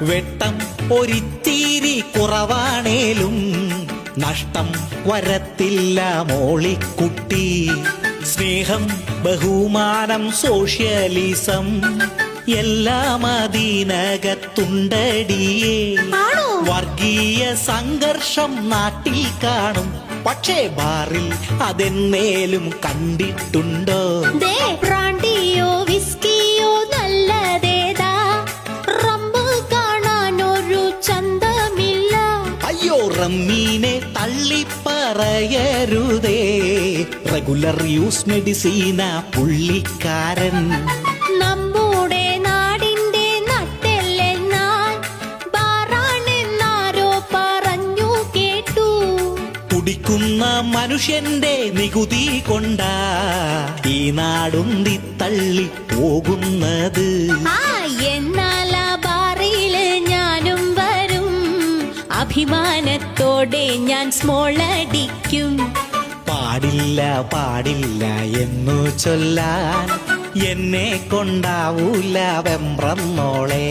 വെട്ടം ഒരിത്തിരി കുറവാണേലും നഷ്ടം വരത്തില്ല മോളിക്കുട്ടി. സ്നേഹം, ബഹുമാനം, സോഷ്യലിസം എല്ലാം അതിനകത്തുണ്ടടിയേ. വർഗീയ സംഘർഷം നാട്ടിൽ കാണും, പക്ഷേ ബാറിൽ അതെന്നേലും കണ്ടിട്ടുണ്ടോ? ബ്രാൻഡിയോ വിസ്കിയോ നല്ലതേതാ, റമ്മ് കാണാനൊരു ചന്തമില്ല. അയ്യോ, റമ്മീനെ തള്ളിപ്പറയരുതേ, റെഗുലർ യൂസ് മെഡിസീന പുള്ളിക്കാരൻ. നമ്മുടെ നാടിന്റെ നട്ടെല്ലെന്നാൽ ബാറാണെന്നാരോ പറഞ്ഞു കേട്ടു. കുടിക്കുന്ന മനുഷ്യന്റെ നികുതി കൊണ്ടാ ഈ നാടുന്തി തള്ളി പോകുന്നത്. എന്നാൽ ആ ബാറില് ഞാനും വരും, അഭിമാനത്തോടെ ഞാൻ സ്മോൾ അടിക്കും. പാടില്ല പാടില്ല എന്നു ചൊല്ലാൻ എന്നെ കൊണ്ടാവൂല വെമ്പ്രം മോളെ.